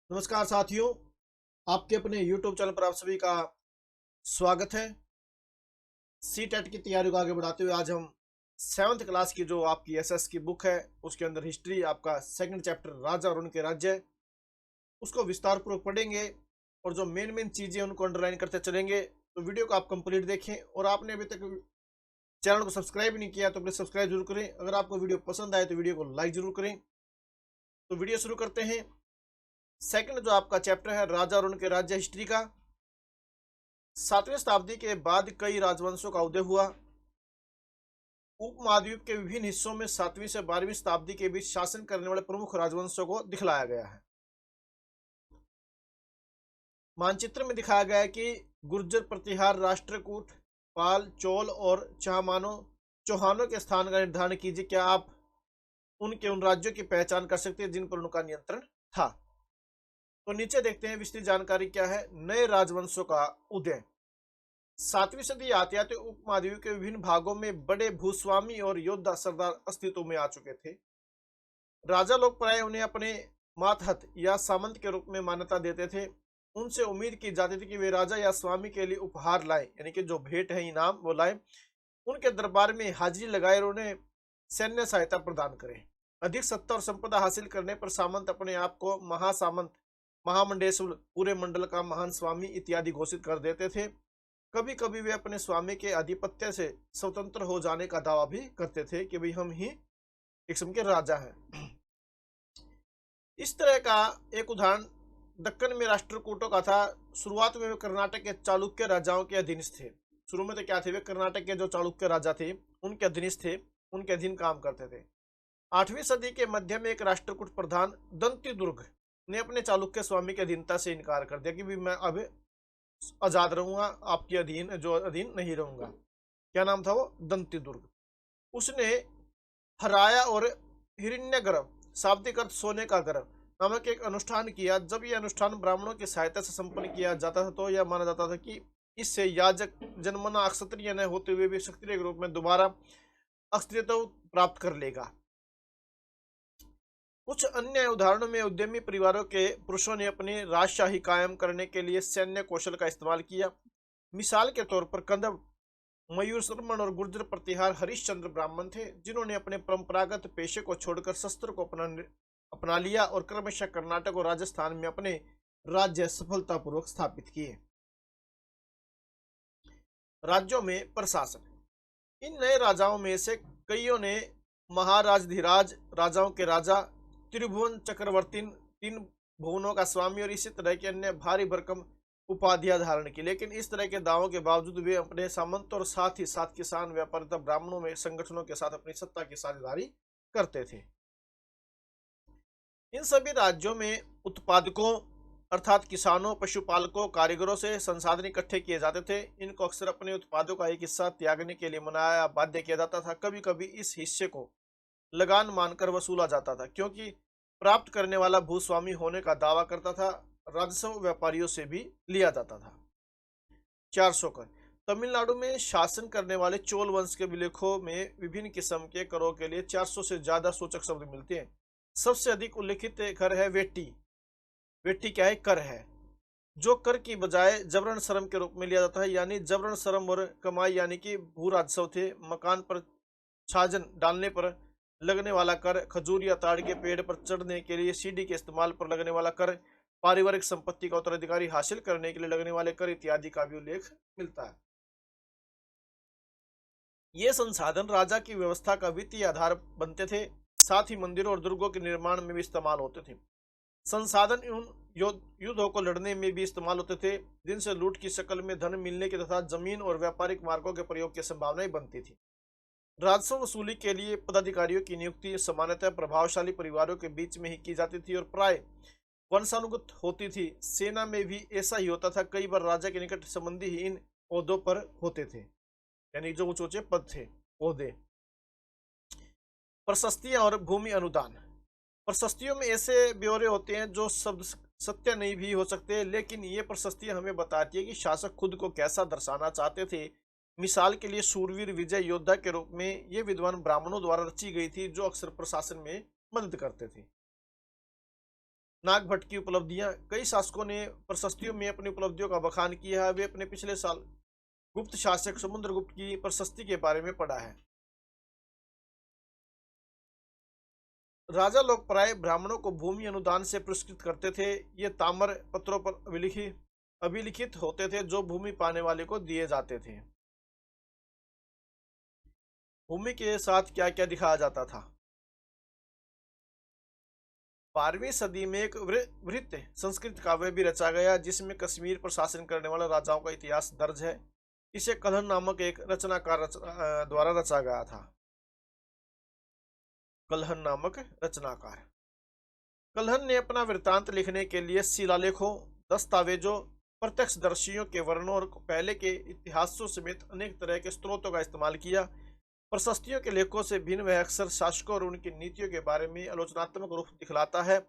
नमस्कार साथियों, आपके अपने YouTube चैनल पर आप सभी का स्वागत है। सी टेट की तैयारी को आगे बढ़ाते हुए आज हम 7th क्लास की जो आपकी एसएस की बुक है उसके अंदर हिस्ट्री आपका सेकंड चैप्टर राजा और उनके राज्य उसको विस्तार पूर्वक पढ़ेंगे और जो मेन मेन चीजें उनको अंडरलाइन करते चलेंगे। तो वीडियो को आप कंप्लीट देखें और आपने अभी तक चैनल को सब्सक्राइब नहीं किया तो प्लीज सब्सक्राइब जरूर करें। अगर आपको वीडियो पसंद आए तो वीडियो को लाइक जरूर करें। तो वीडियो शुरू करते हैं। सेकंड जो आपका चैप्टर है राजा और उनके राज्य हिस्ट्री का। 7वीं शताब्दी के बाद कई राजवंशों का उदय हुआ। उपमहाद्वीप के विभिन्न हिस्सों में 7वीं से 12वीं शताब्दी के बीच शासन करने वाले प्रमुख राजवंशों को दिखलाया गया है। मानचित्र में दिखाया गया है कि गुर्जर, प्रतिहार, राष्ट्रकूट, पाल, चोल और चौहानों के स्थान का निर्धारण कीजिए। क्या आप उनके उन राज्यों की पहचान कर सकते हैं जिन पर उनका नियंत्रण था? तो नीचे देखते हैं विस्तृत जानकारी क्या है। नए राजवंशों का उदय। 7वीं सदी आते आते उपमहाद्वीप के विभिन्न भागों में बड़े भूस्वामी और योद्धा सरदार अस्तित्व में आ चुके थे। राजा लोग प्राय उन्हें अपने मातहत या सामंत के रूप में मान्यता देते थे। उनसे उम्मीद की जाती थी कि वे राजा या स्वामी के लिए उपहार लाए, यानी कि जो भेंट है, इनाम, वो लाए, उनके दरबार में हाजिरी लगाए और उन्हें सैन्य सहायता प्रदान करें। अधिक सत्ता और संपदा हासिल करने पर सामंत अपने आप को महासामंत, महामंडेश्वर, पूरे मंडल का महान स्वामी इत्यादि घोषित कर देते थे। कभी कभी वे अपने स्वामी के आधिपत्य से स्वतंत्र हो जाने का दावा भी करते थे कि भाई हम ही एक किस्म के राजा हैं। इस तरह का एक उदाहरण दक्कन में राष्ट्रकूटों का था। शुरुआत में वे कर्नाटक के चालुक्य राजाओं के अधीनस्थ थे। शुरू में तो क्या थे, वे कर्नाटक के जो चालुक्य राजा थे उनके अधीनस्थ थे, उनके अधीन काम करते थे। 8वीं सदी के मध्य में एक राष्ट्रकूट प्रधान दंती दुर्ग ने अपने चालुक्य स्वामी की अधीनता से इनकार कर दिया कि भी मैं अब आजाद रहूंगा, आपके अधीन नहीं रहूंगा। क्या नाम था वो? दंती दुर्ग। उसने हराया और हिरण्यगर्भ, शाब्दिक अर्थ सोने का गर्भ, नामक एक अनुष्ठान किया। जब यह अनुष्ठान ब्राह्मणों की सहायता से संपन्न किया जाता था तो यह माना जाता था कि इससे याजक जन्मना अक्षत्रिय न होते हुए भी क्षत्रिय के रूप में दोबारा अस्तित्व प्राप्त कर लेगा। कुछ अन्य उदाहरणों में उद्यमी परिवारों के पुरुषों ने अपनी राजशाही कायम करने के लिए सैन्य कौशल का इस्तेमाल किया। मिसाल के तौर पर कंदव, मयूर शर्मन और गुर्जर प्रतिहार हरिश्चंद्र ब्राह्मण थे जिन्होंने अपने परंपरागत पेशे को छोड़कर शस्त्र को अपना लिया और क्रमशः कर्नाटक और राजस्थान में अपने राज्य सफलतापूर्वक स्थापित किए। राज्यों में प्रशासन। इन नए राजाओं में से कईयों ने महाराजधिराज, राजाओं के राजा, त्रिभुवन चक्रवर्ती, 3 भुवनों का स्वामी और इसी तरह की अन्य भारी भरकम उपाधियां धारण की। लेकिन इस तरह के दावों के बावजूद वे अपने सामंत और साथ ही साथ किसान, व्यापारी तथा ब्राह्मणों में संगठनों के साथ अपनी सत्ता की साझेदारी करते थे। इन सभी राज्यों में उत्पादकों अर्थात किसानों, पशुपालकों, कारीगरों से संसाधन इकट्ठे किए जाते थे। इनको अक्सर अपने उत्पादों का एक हिस्सा त्यागने के लिए मनाया बाध्य किया जाता था। कभी कभी इस हिस्से को लगान मानकर वसूला जाता था, क्योंकि प्राप्त करने वाला भूस्वामी होने का दावा करता था। राजस्व व्यापारियों से भी लिया जाता था। 400 कर। तमिलनाडु में शासन करने वाले चोल वंश के विलेखों में विभिन्न किस्म के करों के लिए 400 से ज्यादा सूचक शब्द मिलते हैं। सबसे अधिक उल्लेखित कर है वेट्टी। वेट्टी क्या है? कर है, जो कर की बजाय जबरन श्रम के रूप में लिया जाता है। यानी जबरन श्रम और कमाई यानी कि भू राजस्व थे। मकान पर छाजन डालने पर लगने वाला कर, खजूर या ताड़ के पेड़ पर चढ़ने के लिए सीढ़ी के इस्तेमाल पर लगने वाला कर, पारिवारिक संपत्ति का उत्तराधिकारी हासिल करने के लिए लगने वाले कर इत्यादि का भी उल्लेख मिलता है। ये संसाधन राजा की व्यवस्था का वित्तीय आधार बनते थे, साथ ही मंदिरों और दुर्गों के निर्माण में भी इस्तेमाल होते थे। संसाधन उन युद्धों को लड़ने में भी इस्तेमाल होते थे जिनसे लूट की शक्ल में धन मिलने के तथा जमीन और व्यापारिक मार्गों के प्रयोग की संभावनाएं बनती थी। राजस्व वसूली के लिए पदाधिकारियों की नियुक्ति सामान्यतः प्रभावशाली परिवारों के बीच में ही की जाती थी और प्राय वंशानुगत होती थी। सेना में भी ऐसा ही होता था। कई बार राजा के निकट संबंधी ही इन ओहदों पर होते थे, यानी जो ऊंचे ऊंचे पद थे, ओहदे। प्रशस्तियां और भूमि अनुदान। प्रशस्तियों में ऐसे ब्यौरे होते हैं जो शब्द सत्य नहीं भी हो सकते, लेकिन ये प्रशस्तियां हमें बताती है कि शासक खुद को कैसा दर्शाना चाहते थे। मिसाल के लिए शूरवीर, विजय योद्धा के रूप में ये विद्वान ब्राह्मणों द्वारा रची गई थी, जो अक्सर प्रशासन में मदद करते थे। नागभट्ट की उपलब्धियां। कई शासकों ने प्रशस्तियों में अपनी उपलब्धियों का बखान किया है। वे अपने पिछले साल गुप्त शासक समुद्रगुप्त की प्रशस्ति के बारे में पढ़ा है। राजा लोग प्राय ब्राह्मणों को भूमि अनुदान से पुरस्कृत करते थे। ये ताम्र पत्रों पर अभिलिखित होते थे जो भूमि पाने वाले को दिए जाते थे। भूमि के साथ क्या क्या दिखाया जाता था? 12वीं सदी में एक वृत्त संस्कृत काव्य भी रचा गया जिसमें कश्मीर पर शासन करने वाले राजाओं का इतिहास दर्ज है। इसे कलहन नामक एक रचनाकार द्वारा रचा गया था। कलहन नामक रचनाकार। कलहन ने अपना वृत्तांत लिखने के लिए शिलालेखों, दस्तावेजों, प्रत्यक्षदर्शियों के वर्णनों और पहले के इतिहासों समेत अनेक तरह के स्रोतों का इस्तेमाल किया। प्रशस्तियों के लेखों से भिन्न वह अक्सर शासकों और उनकी नीतियों के बारे में आलोचनात्मक रूप दिखलाता है।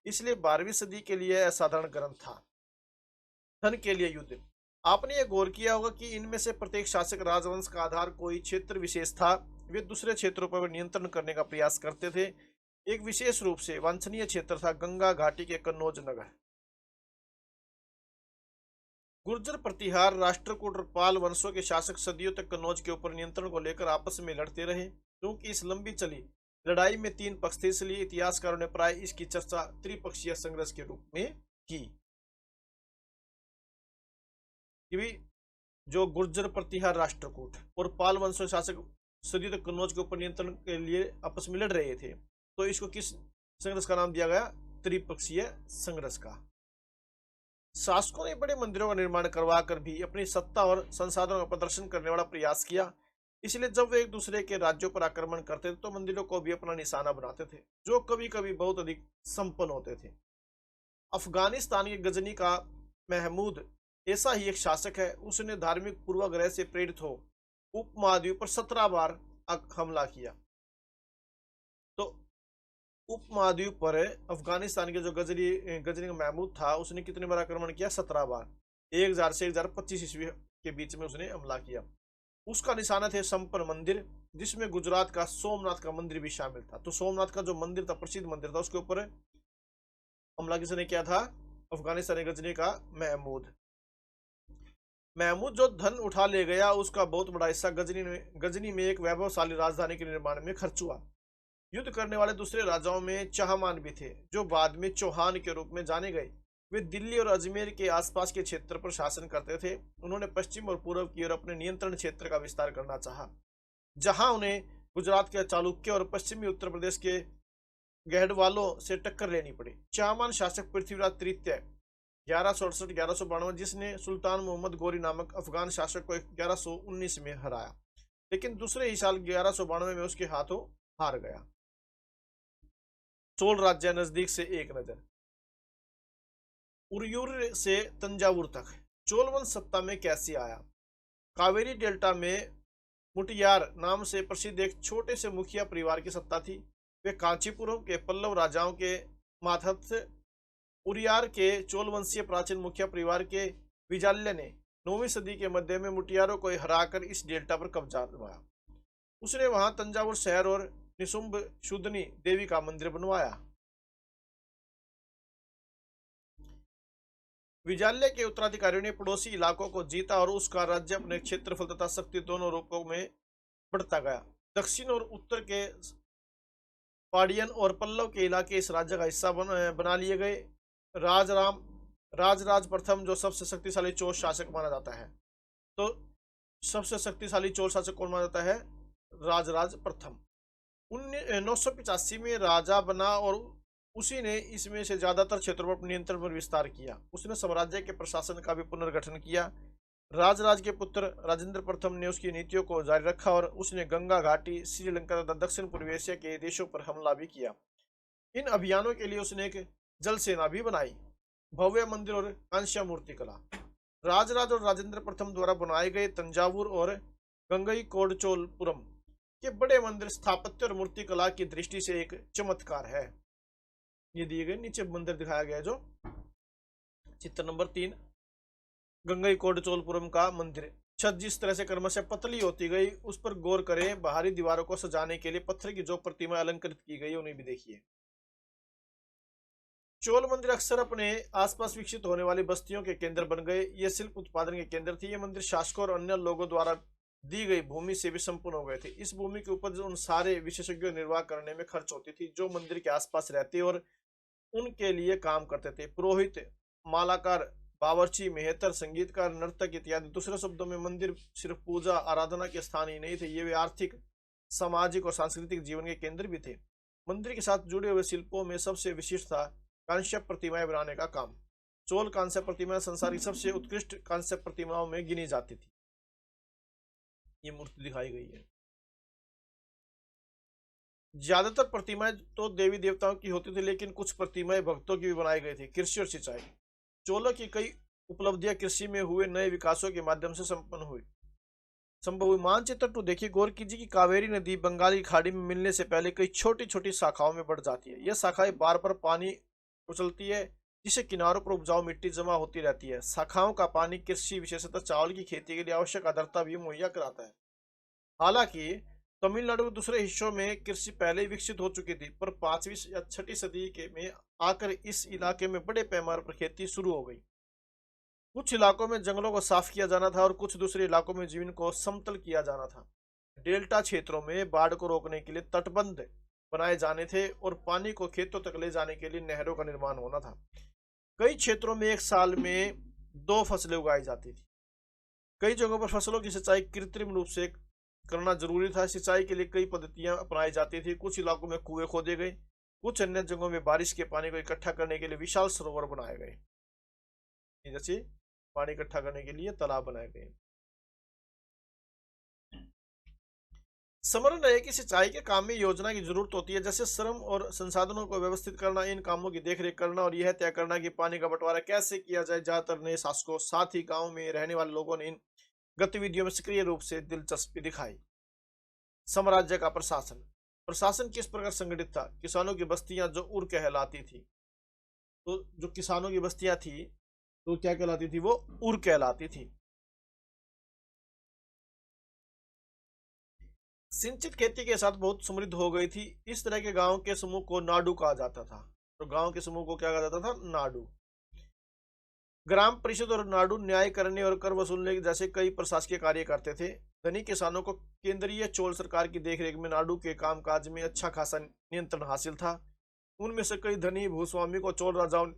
इसलिए 12वीं सदी के लिए असाधारण ग्रंथ था। धन के लिए युद्ध। आपने ये गौर किया होगा कि इनमें से प्रत्येक शासक राजवंश का आधार कोई क्षेत्र विशेष था। वे दूसरे क्षेत्रों पर नियंत्रण करने का प्रयास करते थे। एक विशेष रूप से वांछनीय क्षेत्र था गंगा घाटी के कन्नौज नगर। गुर्जर प्रतिहार, राष्ट्रकूट और पाल वंशों के शासक सदियों तक कन्नौज के ऊपर नियंत्रण को लेकर आपस में लड़ते रहे। क्योंकि इस लंबी चली लड़ाई में 3 पक्ष थे, इसलिए इतिहासकारों ने प्राय इसकी चर्चा त्रिपक्षीय संघर्ष के रूप में की। कि भी जो गुर्जर प्रतिहार, राष्ट्रकूट और पाल वंशों शासक सदियों तक कन्नौज के ऊपर नियंत्रण के लिए आपस में लड़ रहे थे, तो इसको किस संघर्ष का नाम दिया गया? त्रिपक्षीय संघर्ष का। शासकों ने बड़े मंदिरों का निर्माण करवा कर भी अपनी सत्ता और संसाधनों का प्रदर्शन करने वाला प्रयास किया। इसलिए जब वे एक दूसरे के राज्यों पर आक्रमण करते थे तो मंदिरों को भी अपना निशाना बनाते थे, जो कभी कभी बहुत अधिक संपन्न होते थे। अफगानिस्तान के गजनी का महमूद ऐसा ही एक शासक है। उसने धार्मिक पूर्वाग्रह से प्रेरित हो उपमहाद्वीप पर 17 बार हमला किया। तो उपमहाद्वीप पर अफगानिस्तान के जो गजनी का महमूद था, उसने कितने बार आक्रमण किया? 17 बार। 1000 से 1025 ईस्वी के बीच में उसने हमला किया। उसका निशाना थे संपन्न मंदिर, जिसमें गुजरात का सोमनाथ का मंदिर भी शामिल था। तो सोमनाथ का जो मंदिर था, प्रसिद्ध मंदिर था, उसके ऊपर हमला किसने किया था? अफगानिस्तानी गजनी का महमूद। महमूद जो धन उठा ले गया, उसका बहुत बड़ा हिस्सा गजनी में एक वैभवशाली राजधानी के निर्माण में खर्च हुआ। युद्ध करने वाले दूसरे राजाओं में चाहमान भी थे, जो बाद में चौहान के रूप में जाने गए। वे दिल्ली और अजमेर के आसपास के क्षेत्र पर शासन करते थे। उन्होंने पश्चिम और पूर्व की ओर अपने नियंत्रण क्षेत्र का विस्तार करना चाहा, जहां उन्हें गुजरात के चालुक्य और पश्चिमी उत्तर प्रदेश के गहडवालों से टक्कर लेनी पड़ी। चाहमान शासक पृथ्वीराज तृतीय 1168-1192, जिसने सुल्तान मोहम्मद गोरी नामक अफगान शासक को 1119 में हराया, लेकिन दूसरे ही साल 1192 में उसके हाथों हार गया। चोल राज्य नजदीक से एक नजर। उरयूर से तंजावुर तक चोल वंश सत्ता में कैसे आया? कावेरी डेल्टा में मुटियार नाम से प्रसिद्ध एक छोटे से मुखिया परिवार की सत्ता थी। वे कांचीपुरम के पल्लव राजाओं के मातहत उरियार के चोल वंशीय प्राचीन मुखिया परिवार के विजाल्य ने 9वीं सदी के मध्य में मुटियारों को हराकर इस डेल्टा पर कब्जा जमाया। उसने वहां तंजावुर शहर और निशुंभ शुद्धनी देवी का मंदिर बनवाया। विजाल्य के उत्तराधिकारियों ने पड़ोसी इलाकों को जीता और उसका राज्य अपने क्षेत्रफल तथा शक्ति दोनों रूपों में बढ़ता गया। दक्षिण और उत्तर के पाडियन और पल्लव के इलाके इस राज्य का हिस्सा बना लिए गए। राजराज प्रथम जो सबसे शक्तिशाली चोल शासक माना जाता है, तो सबसे शक्तिशाली चोल शासक कौन माना जाता है? राजराज प्रथम। 985 में राजा बना और उसी ने इसमें से ज्यादातर क्षेत्रों पर नियंत्रण पर विस्तार किया। उसने साम्राज्य के प्रशासन का भी पुनर्गठन किया। राजराज के पुत्र राजेंद्र प्रथम ने उसकी नीतियों को जारी रखा और उसने गंगा घाटी, श्रीलंका तथा दक्षिण पूर्व एशिया के देशों पर हमला भी किया। इन अभियानों के लिए उसने एक जल सेना भी बनाई। भव्य मंदिर और कांस्य मूर्ति कला। राजराज और राजेंद्र प्रथम द्वारा बनाए गए तंजावुर और गंगईकोंडचोलपुरम के बड़े मंदिर स्थापत्य और मूर्ति कला की दृष्टि से एक चमत्कार है। ये दिए गए नीचे मंदिर दिखाया गया है, जो चित्र नंबर 3 गंगईकोंडचोलपुरम का मंदिर। छत जिस तरह से क्रमशः पतली होती गई, उस पर गौर करें। बाहरी दीवारों को सजाने के लिए पत्थर की जो प्रतिमा अलंकृत की गई, उन्हें भी देखिए। चोल मंदिर अक्सर अपने आसपास विकसित होने वाली बस्तियों के केंद्र बन गए। ये शिल्प उत्पादन के केंद्र थे। ये मंदिर शासकों और अन्य लोगों द्वारा दी गई भूमि से भी संपूर्ण हो गए थे। इस भूमि की उपज उन सारे विशेषज्ञों निर्वाह करने में खर्च होती थी जो मंदिर के आसपास रहते और उनके लिए काम करते थे। पुरोहित, मालाकार, बावर्ची, मेहतर, संगीतकार, नर्तक इत्यादि। दूसरे शब्दों में मंदिर सिर्फ पूजा आराधना के स्थान ही नहीं थे, ये वे आर्थिक, सामाजिक और सांस्कृतिक जीवन के केंद्र भी थे। मंदिर के साथ जुड़े हुए शिल्पों में सबसे विशिष्ट था कांस्य प्रतिमाएं बनाने का काम। चोल कांस्य प्रतिमाएं संसार की सबसे उत्कृष्ट कांस्य प्रतिमाओं में गिनी जाती थी। ये मूर्ति दिखाई गई है। ज्यादातर प्रतिमाएं तो देवी देवताओं की होती थी, लेकिन कुछ प्रतिमाएं भक्तों की भी बनाई गई थी। कृषि और सिंचाई। चोलों की कई उपलब्धियां कृषि में हुए नए विकासों के माध्यम से संभव हुई। मानचित्र टू देखिए, गौर कीजिए कि कावेरी नदी बंगाल की खाड़ी में मिलने से पहले कई छोटी छोटी शाखाओं में बढ़ जाती है। यह शाखाएं बार बार पानी उछलती है, जिससे किनारों पर उपजाऊ मिट्टी जमा होती रहती है। शाखाओं का पानी कृषि, विशेषतः चावल की खेती के लिए आवश्यक आर्द्रता भी मुहैया कराता है। हालांकि तमिलनाडु के दूसरे हिस्सों में कृषि पहले ही विकसित हो चुकी थी, पर 5वीं या 6वीं सदी के में आकर इस इलाके में बड़े पैमाने पर खेती शुरू हो गई। कुछ इलाकों में जंगलों को साफ किया जाना था और कुछ दूसरे इलाकों में जमीन को समतल किया जाना था। डेल्टा क्षेत्रों में बाढ़ को रोकने के लिए तटबंध बनाए जाने थे और पानी को खेतों तक ले जाने के लिए नहरों का निर्माण होना था। कई क्षेत्रों में एक साल में 2 फसलें उगाई जाती थी। कई जगहों पर फसलों की सिंचाई कृत्रिम रूप से करना जरूरी था। सिंचाई के लिए कई पद्धतियां अपनाई जाती थी। कुछ इलाकों में कुएं खोदे गए, कुछ अन्य जगहों में बारिश के पानी को इकट्ठा करने के लिए विशाल सरोवर बनाए गए, जैसे पानी इकट्ठा करने के लिए तालाब बनाए गए। स्मरण रहे कि सिंचाई के काम में योजना की जरूरत होती है, जैसे श्रम और संसाधनों को व्यवस्थित करना, इन कामों की देखरेख करना और यह तय करना कि पानी का बंटवारा कैसे किया जाए। ज्यादातर नए शासकों, साथ ही गांव में रहने वाले लोगों ने इन गतिविधियों में सक्रिय रूप से दिलचस्पी दिखाई। साम्राज्य का प्रशासन। प्रशासन किस प्रकार संगठित था? किसानों की बस्तियां जो उर कहलाती थी, तो जो किसानों की बस्तियां थी तो क्या कहलाती थी? वो उर कहलाती थी। सिंचित खेती के साथ बहुत समृद्ध हो गई थी। इस तरह के गांव के समूह को नाडू कहा जाता था। तो गांव के समूह को क्या कहा जाता था? नाडू। ग्राम परिषद और नाडू न्याय करने और कर वसूलने जैसे कई प्रशासकीय कार्य करते थे। धनी किसानों को केंद्रीय चोल सरकार की देखरेख में नाडू के कामकाज में अच्छा खासा नियंत्रण हासिल था। उनमें से कई धनी भूस्वामी को चोल राजाओं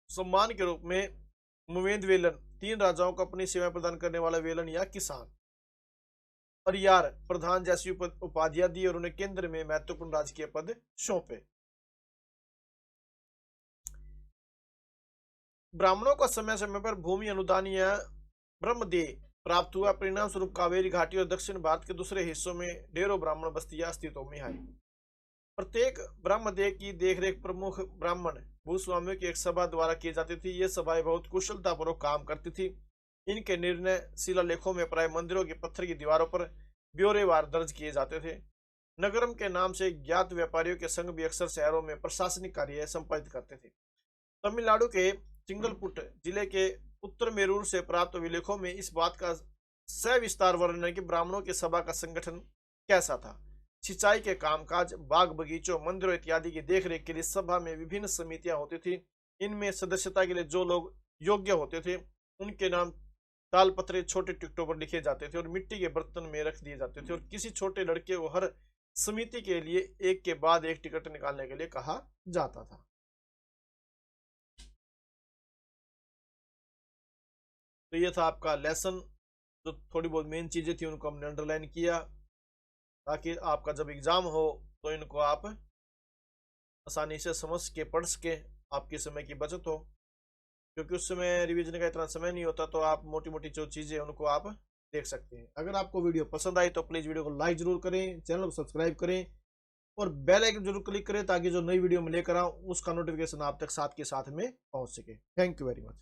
सम्मान के रूप में मुवेंद वेलन, 3 राजाओं को अपनी सेवा प्रदान करने वाला वेलन या किसान और यार प्रधान जैसी उपाधियां दी और उन्हें केंद्र में महत्वपूर्ण राजकीय पद सौंपे। ब्राह्मणों को समय समय पर भूमि अनुदान या ब्रह्मदेय प्राप्त हुआ। परिणाम स्वरूप कावेरी घाटी और दक्षिण भारत के दूसरे हिस्सों में ढेरों ब्राह्मण बस्तियां अस्तित्व में आई। प्रत्येक ब्रह्मदेय की देखरेख प्रमुख ब्राह्मण भूस्वामियों की एक सभा द्वारा की जाती थी। ये सभाएं बहुत कुशलतापूर्वक काम करती थी। इनके निर्णय शिलालेखों में प्राय मंदिरों की पत्थर की दीवारों पर ब्यौरेवार दर्ज किए जाते थे। नगरम के नाम से ज्ञात व्यापारियों के संघ भी अक्सर शहरों में प्रशासनिक कार्य संपादित करते थे। तमिलनाडु के चिंगलपुट जिले के उत्तर मेरूर से प्राप्त विलेखों में इस बात का सविस्तार वर्णन है कि ब्राह्मणों की सभा का संगठन कैसा था। सिंचाई के कामकाज, बाग बगीचों, मंदिरों इत्यादि की देखरेख के लिए सभा में विभिन्न समितियां होती थी। इनमें सदस्यता के लिए जो लोग योग्य होते थे उनके नाम तालपत्रे छोटे टिकटों पर लिखे जाते थे और मिट्टी के बर्तन में रख दिए जाते थे। और किसी छोटे लड़के को हर समिति के लिए एक के बाद एक टिकट निकालने के लिए कहा जाता था। तो ये था आपका लेसन। जो थोड़ी बहुत मेन चीजें थी उनको हमने अंडरलाइन किया ताकि आपका जब एग्जाम हो तो इनको आप आसानी से समझ के पढ़ सके, आपके समय की बचत हो, क्योंकि उस समय रिवीजन का इतना समय नहीं होता। तो आप मोटी मोटी जो चीजें उनको आप देख सकते हैं। अगर आपको वीडियो पसंद आई तो प्लीज वीडियो को लाइक जरूर करें, चैनल को सब्सक्राइब करें और बेल आइकन जरूर क्लिक करें ताकि जो नई वीडियो में लेकर आऊं उसका नोटिफिकेशन आप तक साथ के साथ में पहुंच सके। Thank you very much.